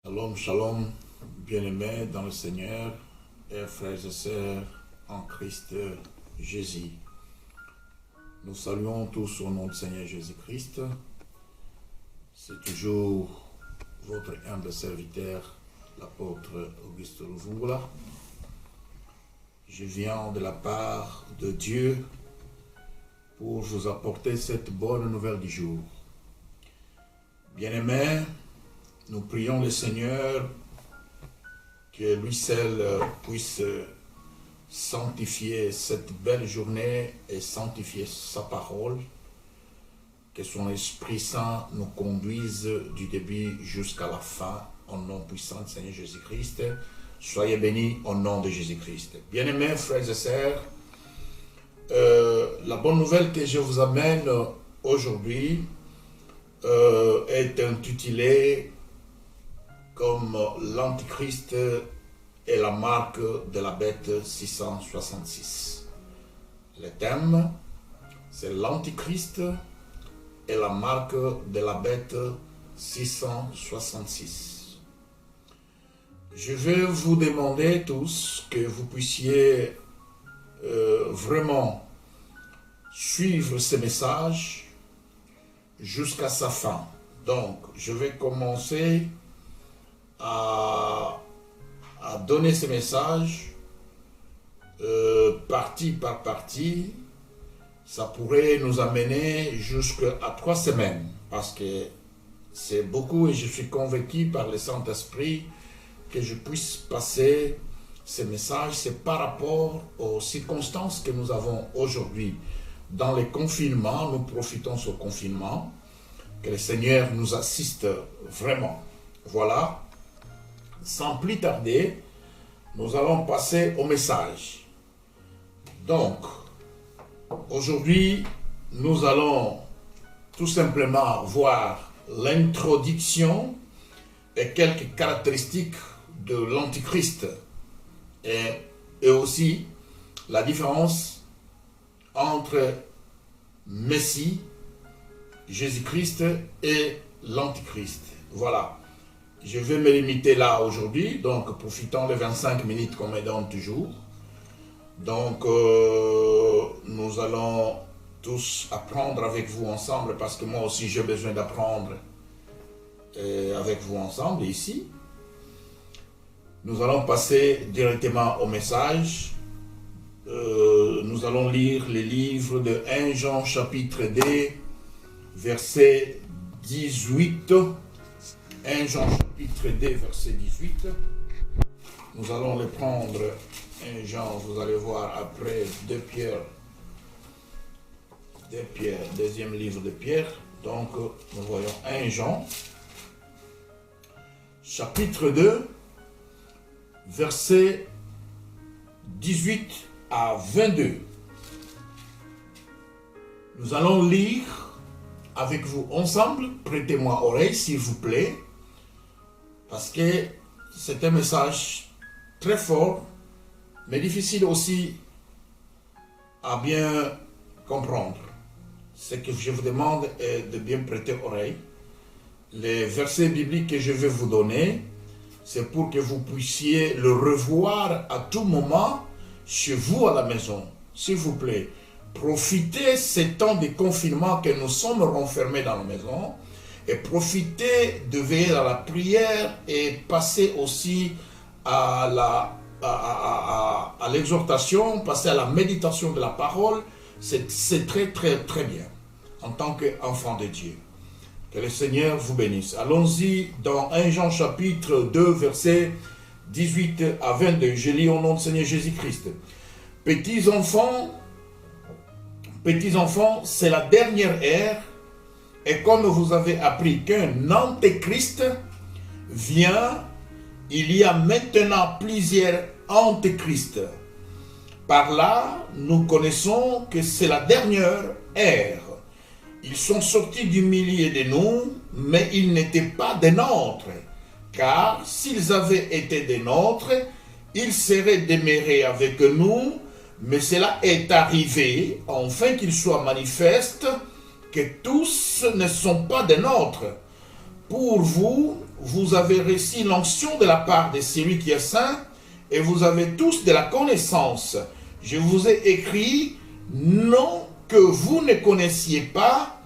Shalom, shalom, bien-aimés dans le Seigneur, et frères et sœurs en Christ Jésus. Nous saluons tous au nom du Seigneur Jésus-Christ. C'est toujours votre humble serviteur, l'apôtre Auguste Luvula. Je viens de la part de Dieu pour vous apporter cette bonne nouvelle du jour. Bien-aimés, nous prions le Seigneur que lui seul puisse sanctifier cette belle journée et sanctifier sa parole, que son Esprit Saint nous conduise du début jusqu'à la fin, au nom puissant du Seigneur Jésus-Christ. Soyez bénis au nom de Jésus-Christ. Bien-aimés frères et sœurs, la bonne nouvelle que je vous amène aujourd'hui est intitulée comme l'Antichrist et la marque de la bête 666. Le thème, c'est l'Antichrist et la marque de la bête 666. Je vais vous demander tous que vous puissiez vraiment suivre ce message jusqu'à sa fin. Donc, je vais commencer à donner ce message partie par partie. Ça pourrait nous amener jusqu'à 3 semaines, parce que c'est beaucoup et je suis convaincu par le Saint-Esprit que je puisse passer ce message. C'est par rapport aux circonstances que nous avons aujourd'hui. Dans les confinements, nous profitons ce confinement, que le Seigneur nous assiste vraiment. Voilà. Sans plus tarder, nous allons passer au message. Donc, aujourd'hui, nous allons tout simplement voir l'introduction et quelques caractéristiques de l'Antichrist et aussi la différence entre Messie, Jésus-Christ et l'Antichrist. Voilà. Je vais me limiter là aujourd'hui, donc profitons les 25 minutes qu'on me donne toujours. Donc, nous allons tous apprendre avec vous ensemble, parce que moi aussi j'ai besoin d'apprendre avec vous ensemble ici. Nous allons passer directement au message. Nous allons lire les livres de 1 Jean chapitre 2, verset 18. 1 Jean chapitre 2, verset 18. Nous allons le prendre. 1 Jean, vous allez voir après 2 Pierre, deuxième livre de Pierre. Donc, nous voyons 1 Jean, chapitre 2, verset 18 à 22. Nous allons lire avec vous ensemble. Prêtez-moi oreille, s'il vous plaît, parce que c'est un message très fort, mais difficile aussi à bien comprendre. Ce que je vous demande est de bien prêter oreille. Les versets bibliques que je vais vous donner, c'est pour que vous puissiez le revoir à tout moment chez vous à la maison. S'il vous plaît, profitez ces temps de confinement que nous sommes renfermés dans la maison, et profitez de veiller à la prière et passer aussi à l'exhortation, passer à la méditation de la parole. C'est très très très bien en tant qu'enfant de Dieu. Que le Seigneur vous bénisse. Allons-y dans 1 Jean chapitre 2 verset 18 à 22. Je lis au nom du Seigneur Jésus-Christ. Petits enfants, c'est la dernière ère, et comme vous avez appris qu'un antéchrist vient, il y a maintenant plusieurs antéchrists. Par là, nous connaissons que c'est la dernière ère. Ils sont sortis du milieu de nous, mais ils n'étaient pas des nôtres. Car s'ils avaient été des nôtres, ils seraient demeurés avec nous, mais cela est arrivé, afin qu'il soit manifeste que tous ne sont pas des nôtres. Pour vous, vous avez reçu l'onction de la part de celui qui est saint, et vous avez tous de la connaissance. Je vous ai écrit, non que vous ne connaissiez pas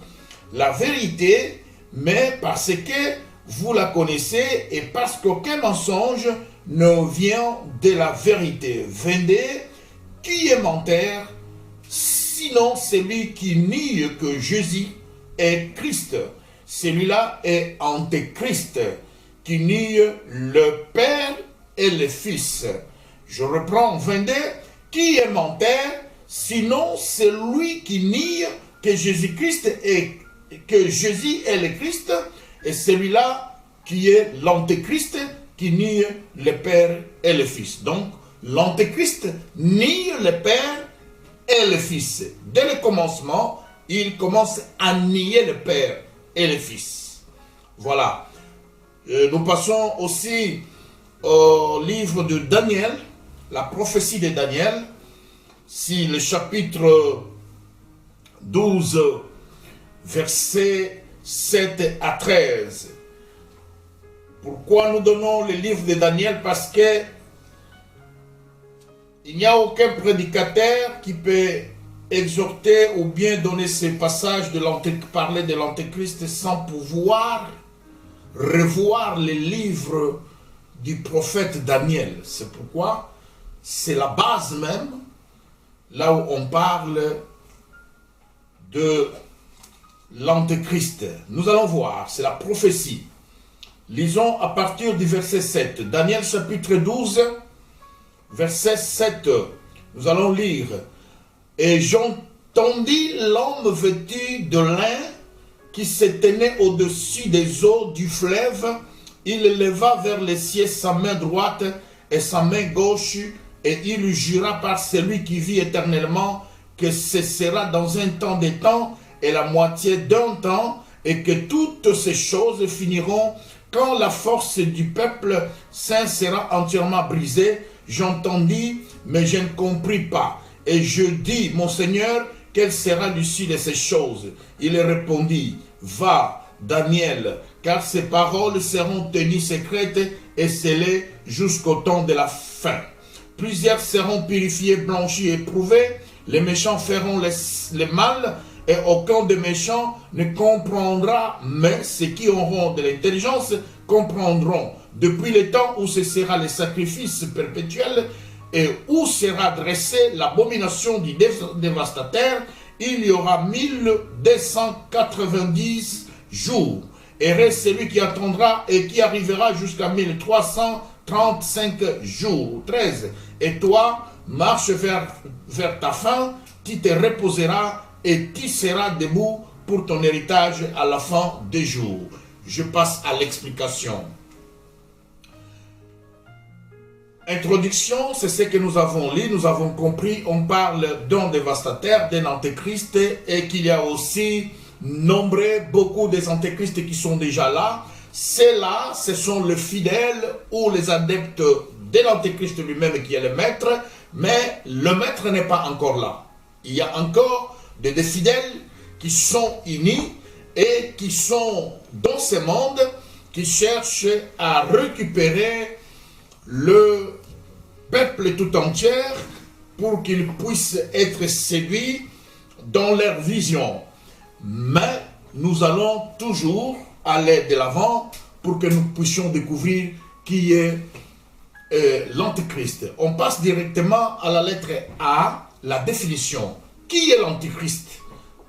la vérité, mais parce que vous la connaissez et parce qu'aucun mensonge ne vient de la vérité. Vendez, qui est menteur, sinon celui qui nie que Jésus est Christ. Celui-là est Antéchrist, qui nie le Père et le Fils. Je reprends, vendez, qui est menteur, sinon celui qui nie que Jésus-Christ est, que Jésus est le Christ, et celui-là qui est l'Antéchrist, qui nie le Père et le Fils. Donc, l'Antéchrist nie le Père et le Fils. Dès le commencement, il commence à nier le Père et le Fils. Voilà. Nous passons aussi au livre de Daniel, la prophétie de Daniel, si le chapitre 12, versets 7 à 13. Pourquoi nous donnons le livre de Daniel? Parce que il n'y a aucun prédicateur qui peut exhorter ou bien donner ces passages de parler de l'Antéchrist sans pouvoir revoir les livres du prophète Daniel. C'est pourquoi c'est la base même, là où on parle de l'Antéchrist. Nous allons voir, c'est la prophétie. Lisons à partir du verset 7. Daniel chapitre 12, verset 7. Nous allons lire. Et j'entendis l'homme vêtu de lin qui se tenait au-dessus des eaux du fleuve. Il leva vers le ciel sa main droite et sa main gauche, et il jura par celui qui vit éternellement que ce sera dans un temps des temps et la moitié d'un temps, et que toutes ces choses finiront quand la force du peuple saint sera entièrement brisée. J'entendis, mais je ne compris pas. Et je dis, mon Seigneur, quelle sera l'issue de ces choses? Il répondit, va, Daniel, car ces paroles seront tenues secrètes et scellées jusqu'au temps de la fin. Plusieurs seront purifiés, blanchis, éprouvés. Les méchants feront le mal, et aucun des méchants ne comprendra, mais ceux qui auront de l'intelligence comprendront. Depuis le temps où ce sera le sacrifice perpétuel et où sera dressée l'abomination du dévastateur, il y aura 1290 jours. Et reste celui qui attendra et qui arrivera jusqu'à 1335 jours. 13. Et toi, marche vers ta fin, tu te reposeras et tu seras debout pour ton héritage à la fin des jours. Je passe à l'explication. Introduction, c'est ce que nous avons lu, nous avons compris. On parle d'un dévastateur, d'un antéchrist, et qu'il y a aussi beaucoup des antéchrists qui sont déjà là. Ceux-là, ce sont les fidèles ou les adeptes de l'antéchrist lui-même qui est le maître, mais le maître n'est pas encore là. Il y a encore des fidèles qui sont unis et qui sont dans ce monde, qui cherchent à récupérer le peuple tout entier pour qu'ils puissent être séduits dans leur vision. Mais nous allons toujours aller de l'avant pour que nous puissions découvrir qui est l'Antéchrist. On passe directement à la lettre A, la définition. Qui est l'Antéchrist?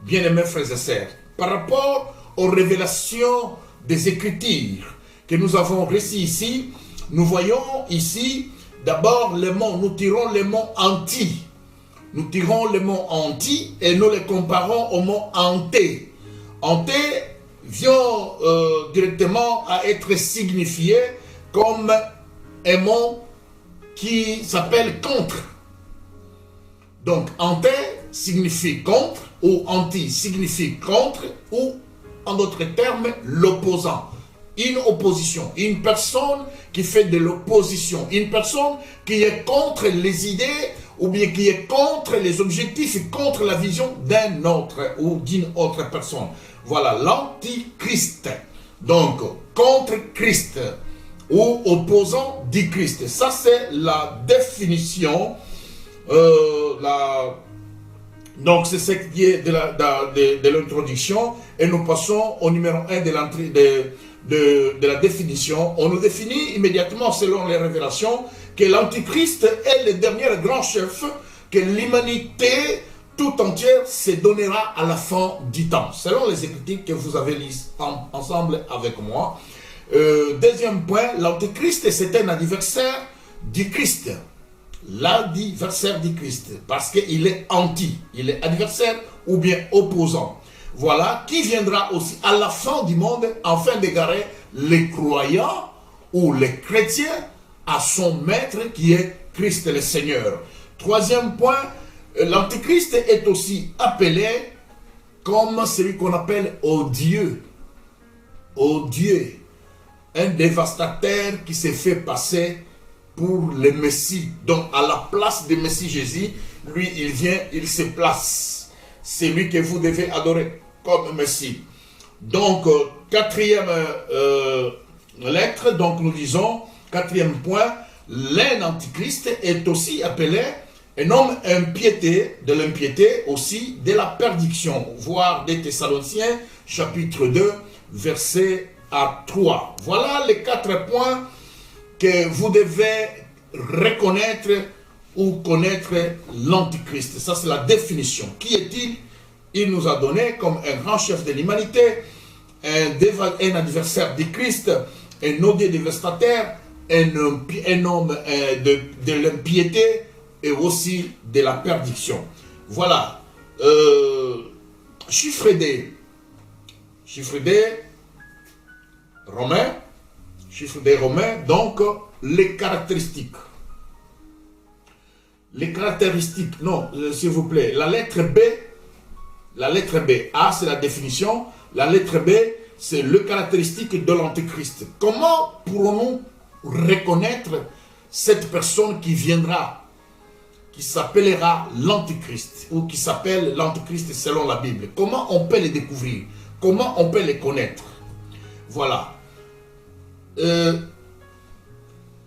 Bien-aimés frères et sœurs, par rapport aux révélations des Écritures que nous avons reçues ici, nous voyons ici d'abord le mot, nous tirons le mot anti. Nous tirons le mot anti et nous le comparons au mot anté. Anté vient directement à être signifié comme un mot qui s'appelle contre. Donc anté signifie contre, ou anti signifie contre, ou en d'autres termes l'opposant. Une opposition, une personne qui fait de l'opposition, une personne qui est contre les idées ou bien qui est contre les objectifs et contre la vision d'un autre ou d'une autre personne. Voilà, l'antichrist. Donc, contre Christ ou opposant du Christ. Ça, c'est la définition. Donc, c'est ce qui est de l'introduction. Et nous passons au numéro 1 de la définition. On nous définit immédiatement, selon les révélations, que l'Antichrist est le dernier grand chef que l'humanité tout entière se donnera à la fin du temps, selon les écritures que vous avez lues ensemble avec moi. Deuxième point, l'Antichrist, c'est un adversaire du Christ. L'adversaire du Christ, parce qu'il est anti, il est adversaire ou bien opposant. Voilà, qui viendra aussi à la fin du monde, afin d'égarer les croyants ou les chrétiens à son maître qui est Christ le Seigneur. Troisième point, l'Antichrist est aussi appelé comme celui qu'on appelle odieux. Odieux. Un dévastateur qui s'est fait passer pour le Messie. Donc à la place du Messie Jésus, lui il vient, il se place. C'est lui que vous devez adorer comme Messie. Donc quatrième lettre, donc nous disons, quatrième point, l'Antichrist est aussi appelé un homme impiété, de l'impiété aussi, de la perdition. Voir des Thessaloniciens, chapitre 2, verset à 3. Voilà les 4 points que vous devez reconnaître ou connaître l'Antichrist. Ça, c'est la définition. Qui est-il? Il nous a donné comme un grand chef de l'humanité, un adversaire du Christ, un odieux dévastateur, un homme de l'impiété et aussi de la perdition. Voilà. Chiffre D. Chiffre D. Romain. Chiffre des Romains, donc les caractéristiques. Les caractéristiques, non, s'il vous plaît, la lettre B, A c'est la définition, la lettre B c'est le caractéristique de l'Antéchrist. Comment pourrons-nous reconnaître cette personne qui viendra, qui s'appellera l'Antéchrist, ou qui s'appelle l'Antéchrist selon la Bible? Comment on peut les découvrir? Comment on peut les connaître? Voilà.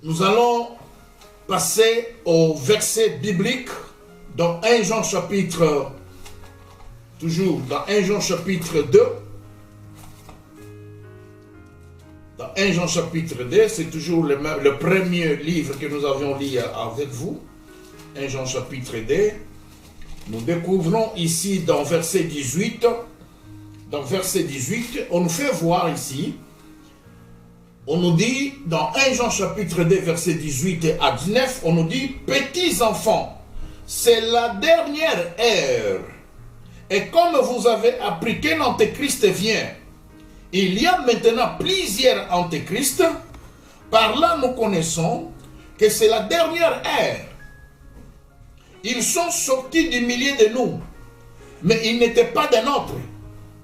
Nous allons passer au verset biblique dans 1 Jean chapitre, toujours dans 1 Jean chapitre 2. Dans 1 Jean chapitre 2, c'est toujours le premier livre que nous avions lu avec vous. 1 Jean chapitre 2. Nous découvrons ici dans verset 18, on nous fait voir ici. On nous dit, dans 1 Jean chapitre 2, verset 18 à 19, on nous dit, petits enfants, c'est la dernière heure. Et comme vous avez appris que l'Antéchrist vient, il y a maintenant plusieurs Antéchrists. Par là, nous connaissons que c'est la dernière heure. Ils sont sortis du milieu de nous, mais ils n'étaient pas des nôtres.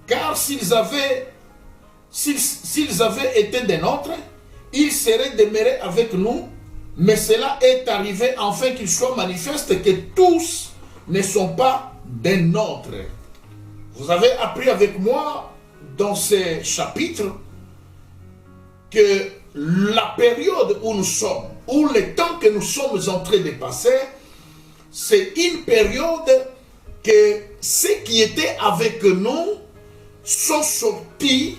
Car s'ils avaient été des nôtres, ils seraient demeurés avec nous, mais cela est arrivé afin qu'il soit manifeste que tous ne sont pas des nôtres. Vous avez appris avec moi dans ces chapitres que la période où nous sommes, ou le temps que nous sommes en train de passer, c'est une période que ceux qui étaient avec nous sont sortis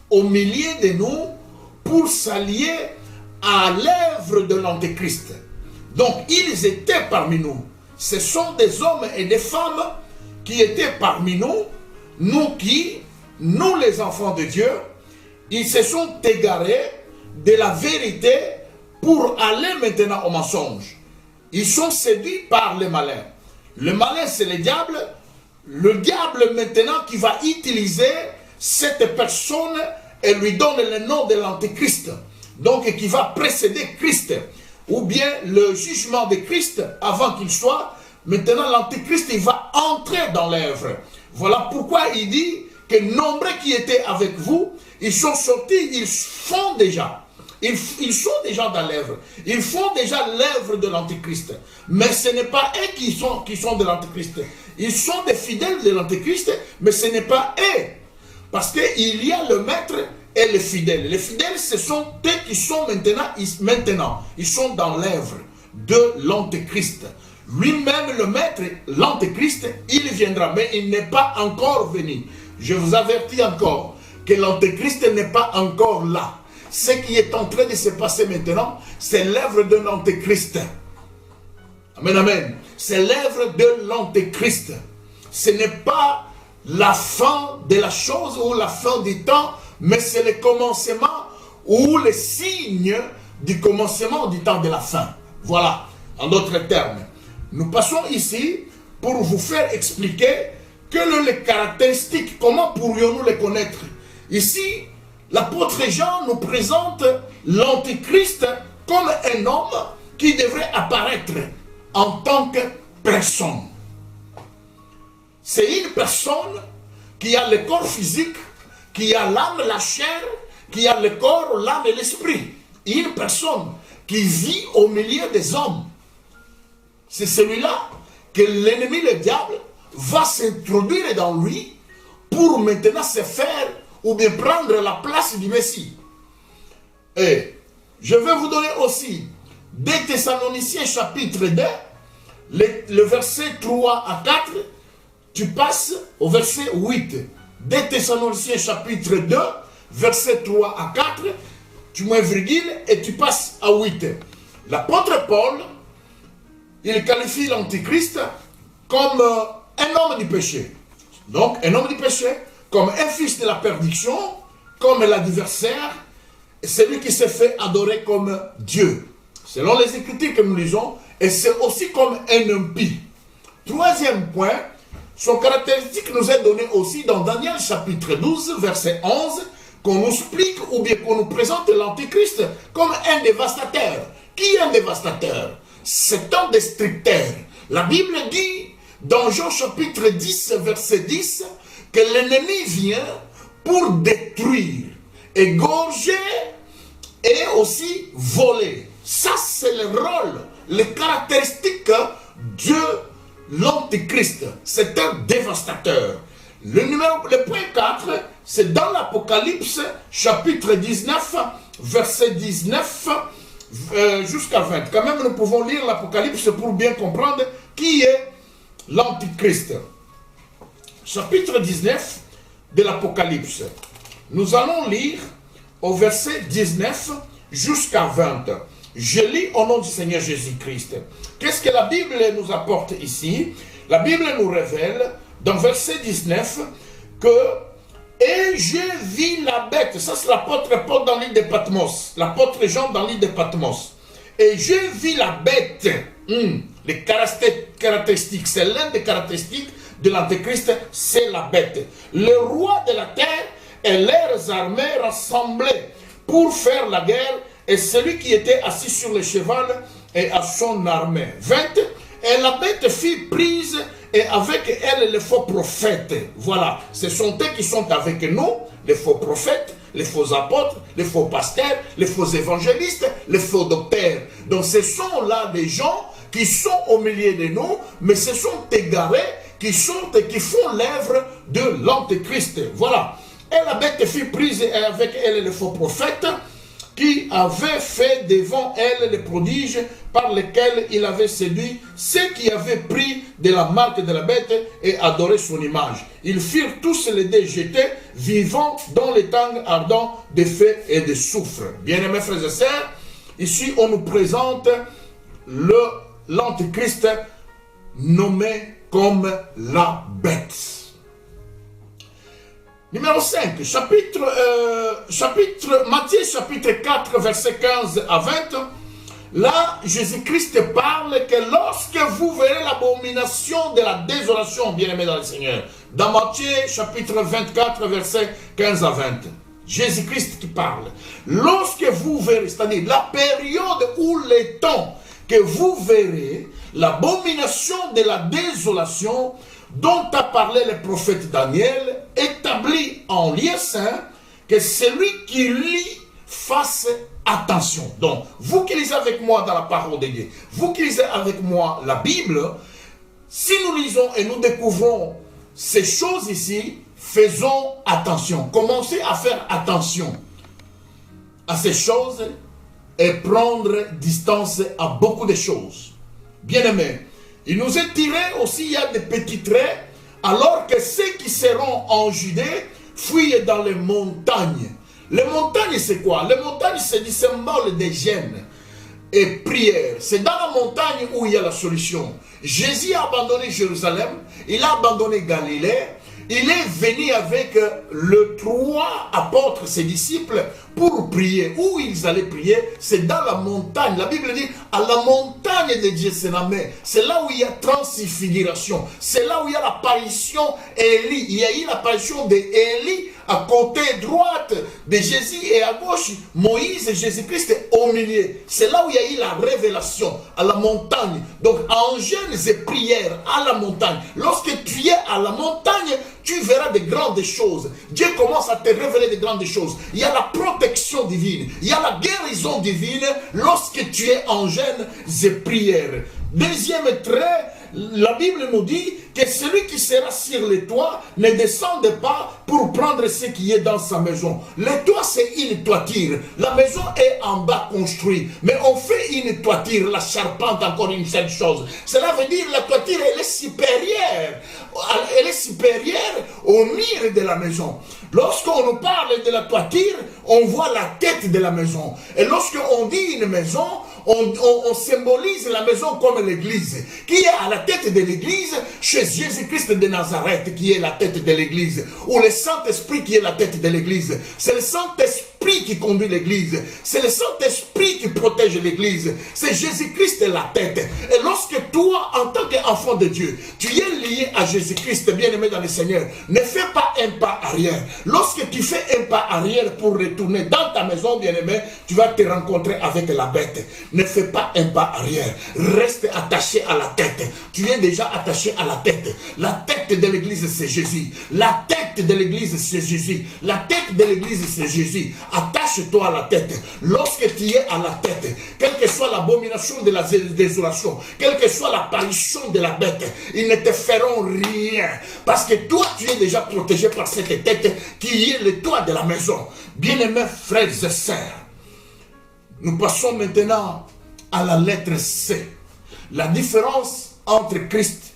au milieu de nous pour s'allier à l'œuvre de l'Antéchrist. Donc, ils étaient parmi nous. Ce sont des hommes et des femmes qui étaient parmi nous, nous les enfants de Dieu. Ils se sont égarés de la vérité pour aller maintenant au mensonge. Ils sont séduits par le malin. Le malin, c'est le diable. Le diable maintenant qui va utiliser cette personne et lui donne le nom de l'Antéchrist. Donc qui va précéder Christ. Ou bien le jugement de Christ avant qu'il soit. Maintenant l'Antéchrist il va entrer dans l'œuvre. Voilà pourquoi il dit que nombreux qui étaient avec vous, ils sont sortis, ils font déjà. Ils sont déjà dans l'œuvre. Ils font déjà l'œuvre de l'Antéchrist. Mais ce n'est pas eux qui sont de l'Antéchrist. Ils sont des fidèles de l'Antéchrist, mais ce n'est pas eux. Parce qu'il y a le maître et les fidèles. Les fidèles, ce sont eux qui sont maintenant, ils sont dans l'œuvre de l'Antéchrist. Lui-même, le maître, l'Antéchrist, il viendra, mais il n'est pas encore venu. Je vous avertis encore que l'Antéchrist n'est pas encore là. Ce qui est en train de se passer maintenant, c'est l'œuvre de l'Antéchrist. Amen, amen. C'est l'œuvre de l'Antéchrist. Ce n'est pas la fin de la chose ou la fin du temps, mais c'est le commencement ou le signe du commencement du temps de la fin. Voilà, en d'autres termes. Nous passons ici pour vous faire expliquer quelles sont les caractéristiques, comment pourrions-nous les connaître. Ici, l'apôtre Jean nous présente l'Antéchrist comme un homme qui devrait apparaître en tant que personne. C'est une personne qui a le corps physique, qui a l'âme, la chair, qui a le corps, l'âme et l'esprit. Une personne qui vit au milieu des hommes. C'est celui-là que l'ennemi, le diable, va s'introduire dans lui pour maintenant se faire ou bien prendre la place du Messie. Et je vais vous donner aussi 2 Thessaloniciens chapitre 2, le verset 3 à 4, tu passes au verset 8. 2 Thessaloniciens chapitre 2, verset 3 à 4, tu mets virgule et tu passes à 8. L'apôtre Paul, il qualifie l'Antichrist comme un homme du péché. Donc, un homme du péché, comme un fils de la perdition, comme l'adversaire, celui qui s'est fait adorer comme Dieu. Selon les Écritures que nous lisons, et c'est aussi comme un impie. Troisième point, son caractéristique nous est donné aussi dans Daniel chapitre 12, verset 11, qu'on nous explique ou bien qu'on nous présente l'Antichrist comme un dévastateur. Qui est un dévastateur? C'est un destructeur. La Bible dit dans Jean chapitre 10, verset 10, que l'ennemi vient pour détruire, égorger et aussi voler. Ça, c'est le rôle, les caractéristiques de Dieu, l'Antichrist. C'est un dévastateur. Le point 4, c'est dans l'Apocalypse, chapitre 19, verset 19 jusqu'à 20. Quand même, nous pouvons lire l'Apocalypse pour bien comprendre qui est l'Antichrist. Chapitre 19 de l'Apocalypse. Nous allons lire au verset 19 jusqu'à 20. Je lis au nom du Seigneur Jésus-Christ. Qu'est-ce que la Bible nous apporte ici? La Bible nous révèle dans verset 19 que « Et j'ai vu la bête », ça c'est l'apôtre Paul dans l'île de Patmos, l'apôtre Jean dans l'île de Patmos. « Et j'ai vu la bête », les caractéristiques, c'est l'une des caractéristiques de l'Antéchrist, c'est la bête. Le roi de la terre et leurs armées rassemblées pour faire la guerre, et celui qui était assis sur le cheval et à son armée. 20. Et la bête fut prise, et avec elle les faux prophètes. Voilà, ce sont eux qui sont avec nous, les faux prophètes, les faux apôtres, les faux pasteurs, les faux évangélistes, les faux docteurs. Donc ce sont là des gens qui sont au milieu de nous, mais ce sont égarés qui font l'œuvre de l'Antéchrist. Voilà. Et la bête fut prise, et avec elle les faux prophètes, qui avait fait devant elle les prodiges par lesquels il avait séduit ceux qui avaient pris de la marque de la bête et adoré son image. Ils furent tous les deux jetés vivants dans les tangs ardents de feu et de soufre. Bien-aimés frères et sœurs, ici on nous présente l'Antéchrist nommé comme la bête. Numéro 5, Matthieu chapitre 4, verset 15 à 20. Là, Jésus-Christ parle que lorsque vous verrez l'abomination de la désolation, bien-aimés dans le Seigneur, dans Matthieu chapitre 24, verset 15 à 20. Jésus-Christ qui parle. Lorsque vous verrez, c'est-à-dire la période ou les temps que vous verrez l'abomination de la désolation dont a parlé le prophète Daniel, établi en lieu saint, que celui qui lit fasse attention. Donc, vous qui lisez avec moi dans la parole de Dieu, vous qui lisez avec moi la Bible, si nous lisons et nous découvrons ces choses ici, faisons attention. Commencez à faire attention à ces choses et prendre distance à beaucoup de choses. Bien-aimés, il nous est tiré aussi, il y a des petits traits, alors que ceux qui seront en Judée fuient dans les montagnes. Les montagnes, c'est quoi? Les montagnes, c'est du symbole de gêne et prière. C'est dans la montagne où il y a la solution. Jésus a abandonné Jérusalem, il a abandonné Galilée, il est venu avec les 3 apôtres, ses disciples, pour prier. Où ils allaient prier, c'est dans la montagne. La Bible dit, à la montagne de Gethsémane. C'est là où il y a transfiguration. C'est là où il y a l'apparition d'Élie. Il y a eu l'apparition d'Élie à côté droite de Jésus et à gauche, Moïse et Jésus-Christ au milieu. C'est là où il y a eu la révélation, à la montagne. Donc, en jeûne et prière, à la montagne. Lorsque tu es à la montagne, tu verras de grandes choses. Dieu commence à te révéler de grandes choses. Il y a la protection divine. Il y a la guérison divine lorsque tu es en jeûne et prière. Deuxième trait, la Bible nous dit que celui qui sera sur le toit ne descende pas pour prendre ce qui est dans sa maison. Le toit, c'est une toiture. La maison est en bas construite. Mais on fait une toiture, la charpente, encore une seule chose. Cela veut dire que la toiture, elle est supérieure. Elle est supérieure au mur de la maison. Lorsqu'on nous parle de la toiture, on voit la tête de la maison. Et lorsqu'on dit une maison, on symbolise la maison comme l'église. Qui est à la tête de l'église? Chez Jésus-Christ de Nazareth, qui est la tête de l'église. Ou le Saint-Esprit qui est la tête de l'église. C'est le Saint-Esprit qui conduit l'église. C'est le Saint-Esprit qui protège l'église. C'est Jésus-Christ la tête. Et lorsque toi, en tant qu'enfant de Dieu, tu es lié à Jésus-Christ, bien-aimé dans le Seigneur, ne fais pas un pas arrière. Lorsque tu fais un pas arrière pour retourner dans ta maison, bien-aimé, tu vas te rencontrer avec la bête. Ne fais pas un pas arrière. Reste attaché à la tête. Tu es déjà attaché à la tête. La tête de l'église, c'est Jésus. La tête de l'église, c'est Jésus. La tête de l'église, c'est Jésus. Attache-toi à la tête. Lorsque tu es à la tête, quelle que soit l'abomination de la désolation, quelle que soit l'apparition de la bête, ils ne te feront rien. Parce que toi, tu es déjà protégé par cette tête qui est le toit de la maison. Bien-aimés frères et sœurs, nous passons maintenant à la lettre C. La différence entre Christ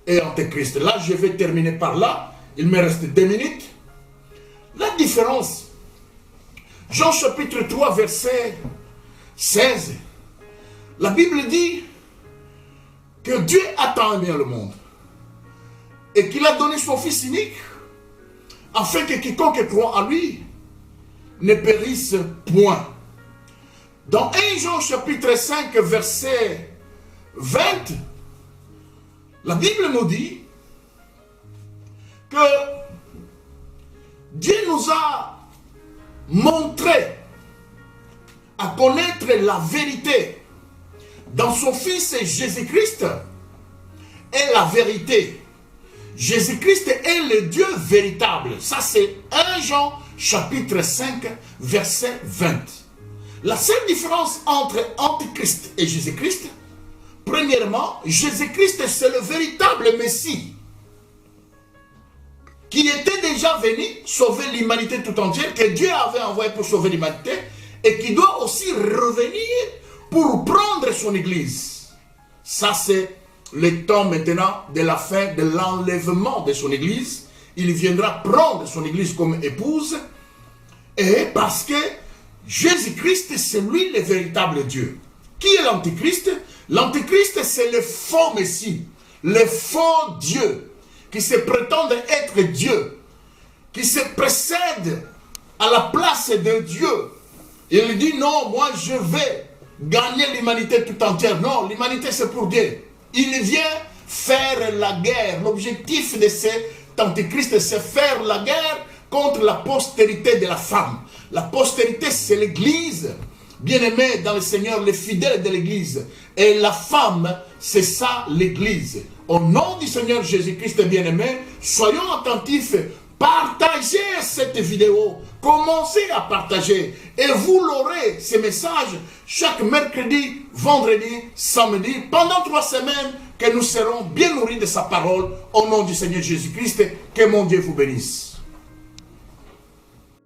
et Antéchrist. Là, je vais terminer par là. Il me reste 2 minutes. La différence. Jean chapitre 3, verset 16. La Bible dit que Dieu a tant aimé le monde et qu'il a donné son Fils unique afin que quiconque croit en lui ne périsse point. Dans 1 Jean chapitre 5 verset 20, la Bible nous dit que Dieu nous a montré à connaître la vérité dans son Fils Jésus-Christ est la vérité. Jésus-Christ est le Dieu véritable. Ça c'est 1 Jean chapitre 5 verset 20. La seule différence entre Antéchrist et Jésus-Christ, premièrement, Jésus-Christ c'est le véritable Messie qui était déjà venu sauver l'humanité tout entière, que Dieu avait envoyé pour sauver l'humanité et qui doit aussi revenir pour prendre son église. Ça c'est le temps maintenant de la fin de l'enlèvement de son église. Il viendra prendre son église comme épouse et parce que Jésus-Christ, c'est lui le véritable Dieu. Qui est l'Antéchrist? L'Antéchrist, c'est le faux Messie, le faux Dieu, qui se prétend être Dieu, qui se précède à la place de Dieu. Il dit non, moi je vais gagner l'humanité tout entière. Non, l'humanité c'est pour Dieu. Il vient faire la guerre. L'objectif de cet Antéchrist, c'est faire la guerre contre la postérité de la femme. La postérité, c'est l'Église. Bien-aimés dans le Seigneur, les fidèles de l'Église. Et la femme, c'est ça l'Église. Au nom du Seigneur Jésus-Christ, bien-aimés, soyons attentifs. Partagez cette vidéo. Commencez à partager. Et vous l'aurez, ces messages, chaque mercredi, vendredi, samedi, pendant 3 semaines, que nous serons bien nourris de sa parole. Au nom du Seigneur Jésus-Christ, que mon Dieu vous bénisse.